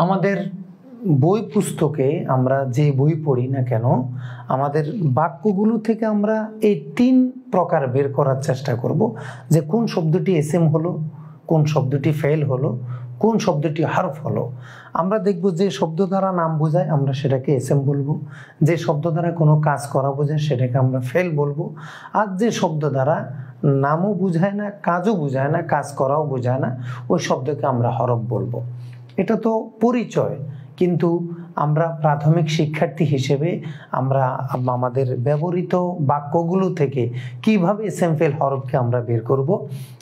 আমাদের বই পুস্তকে আমরা যে বই পড়ি না কেন, আমাদের বাক্যগুলো থেকে আমরা এই 3 প্রকার বের করার চেষ্টা করব যে কোন শব্দটি এসএম হলো, কোন শব্দটি ফেল হলো, কোন শব্দটি হরফ হলো। আমরা দেখব যে শব্দ দ্বারা নাম বোঝায় আমরা সেটাকে এসএম বলবো, যে শব্দ দ্বারা কোনো কাজ করা বোঝায় সেটাকে আমরা ফেল বলবো, আর যে শব্দ দ্বারা নামও বোঝায় না, কাজও বোঝায় না, কাজ করাও বোঝায় না, ওই শব্দকে আমরা হরফ বলবো। এটা তো পরিচয়, কিন্তু আমরা প্রাথমিক শিক্ষার্থী হিসেবে আমরা আমাদের ব্যবহৃত বাক্যগুলো থেকে কিভাবে এসএম ফেল হরফকে আমরা বের করব,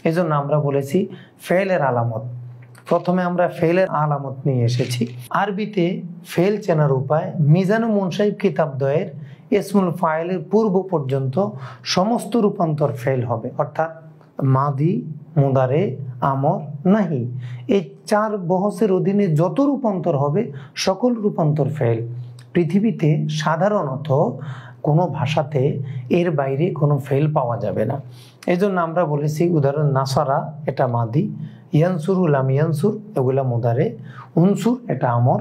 এজন্য আমরা বলেছি ফেলের আলামত। প্রথমে আমরা ফেলের আলামত নিয়ে এসেছি। আরবিতে ফেল চেনার উপায়, মিজানুল মুনসাহিব কিতাবদ্বয়ের ইসমুল ফাইলের পূর্ব পর্যন্ত সমস্ত রূপান্তর ফেল হবে, অর্থাৎ মাদি, মুদারে, আমর, নাহি, এই 4 বহসের অধীনে যত রূপান্তর হবে সকল রূপান্তর ফেল। পৃথিবীতে সাধারণত কোনো ভাষাতে এর বাইরে কোনো ফেল পাওয়া যাবে না। এই জন্য আমরা বলেছি, উদাহরণ নাসারা এটা মাদি, ইয়ানসুর লাম ইয়ানসুর এগুলা মুদারে, উনসুর এটা আমর,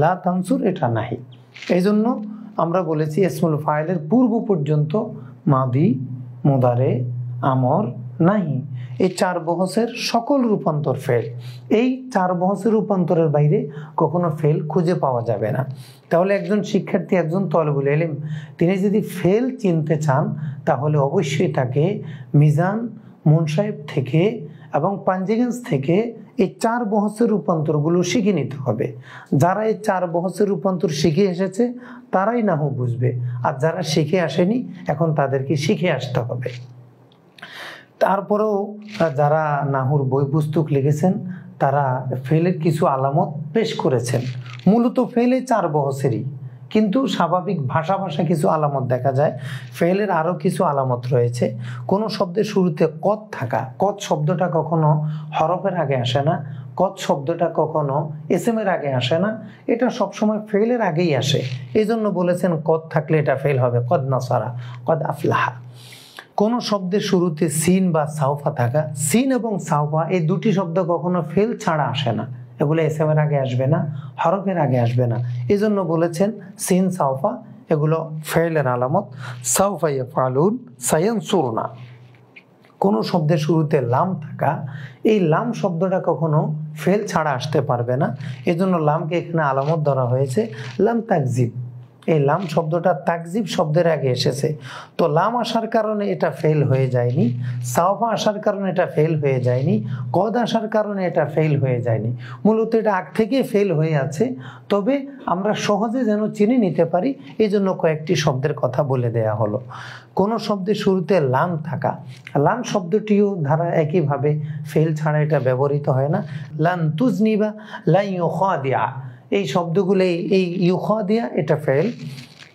লা তানসুর এটা নাহি। এই জন্য আমরা বলেছি ইসমুল ফাইলের পূর্ব পর্যন্ত মাদি, মুদারে, আমর, নাহি, এই 4 বহসের সকল রূপান্তর ফেল। এই 4 বহসের রূপান্তরের বাইরে কখনো ফেল খুঁজে পাওয়া যাবে না। তাহলে একজন শিক্ষার্থী, একজন তলবুল ইলম, তিনি যদি ফেল চিনতে চান তাহলে অবশ্যই তাকে মিজান, মুনসাহিব থেকে এবং পাঞ্জিগঞ্জ থেকে এই 4 বহসের রূপান্তরগুলো শিখে নিতে হবে। যারা এই 4 বহসের রূপান্তর শিখে এসেছে তারাই নাহু বুঝবে, আর যারা শিখে আসেনি এখন তাদেরকে শিখে আসতে হবে। তারপরেও যারা নাহুর বই পুস্তক লিখেছেন তারা ফেলের কিছু আলামত পেশ করেছেন। মূলত ফেলে 4 বহসেরই, কিন্তু স্বাভাবিক ভাষা কিছু আলামত দেখা যায়। ফেলের আরও কিছু আলামত রয়েছে। কোনো শব্দের শুরুতে কদ থাকা, কদ শব্দটা কখনো হরফের আগে আসে না, কদ শব্দটা কখনো এসএমের আগে আসে না, এটা সবসময় ফেলের আগেই আসে। এই জন্য বলেছেন কদ থাকলে এটা ফেল হবে, কদ নাসারা, কদ আফলাহা। কোন শব্দের শুরুতে সিন বা সাউফা থাকা, সিন এবং সাউফা এই দুটি শব্দ কখনো ফেল ছাড়া আসে না, এগুলো এসএমের আগে আসবে না, হরফের আগে আসবে না। এই জন্য বলেছেন সিন সাউফা এগুলো ফেলের আলামত। সাউফা ইয়াফআলুন সায়ানসুরনা। কোন শব্দের শুরুতে লাম থাকা, এই লাম শব্দটা কখনো ফেল ছাড়া আসতে পারবে না, এজন্য লামকে এখানে আলামত ধরা হয়েছে লাম তাকজিব। এই লাম শব্দটা তাকজিব শব্দের আগে এসেছে, তো লাম আসার কারণে এটা ফেল হয়ে যায়নি, সাওফা আসার কারণে এটা ফেল হয়ে যায়নি, কদ আসার কারণে এটা ফেল হয়ে যায়নি। মূলত এটা আগ থেকে ফেল হয়ে আছে, তবে আমরা সহজে যেন চিনে নিতে পারি এই জন্য কয়েকটি শব্দের কথা বলে দেয়া হলো। কোন শব্দের শুরুতে লাম থাকা, লাম শব্দটিও ধারা একইভাবে ফেল ছাড়া এটা ব্যবহৃত হয় না। লান তুজনিবা, লা ইউখাদিয়া, এই শব্দগুলো, এই ইউখাদিয়া এটা ফেল,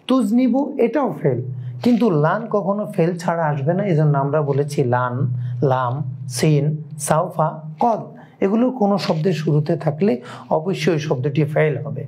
তুজনিবু এটাও ফেল, কিন্তু লান কখনো ফেল ছাড়া আসবে না। এই জন্য আমরা বলেছি লান, লাম, সিন, সাউফা, কদ এগুলো কোনো শব্দের শুরুতে থাকলে অবশ্যই শব্দটি ফেল হবে।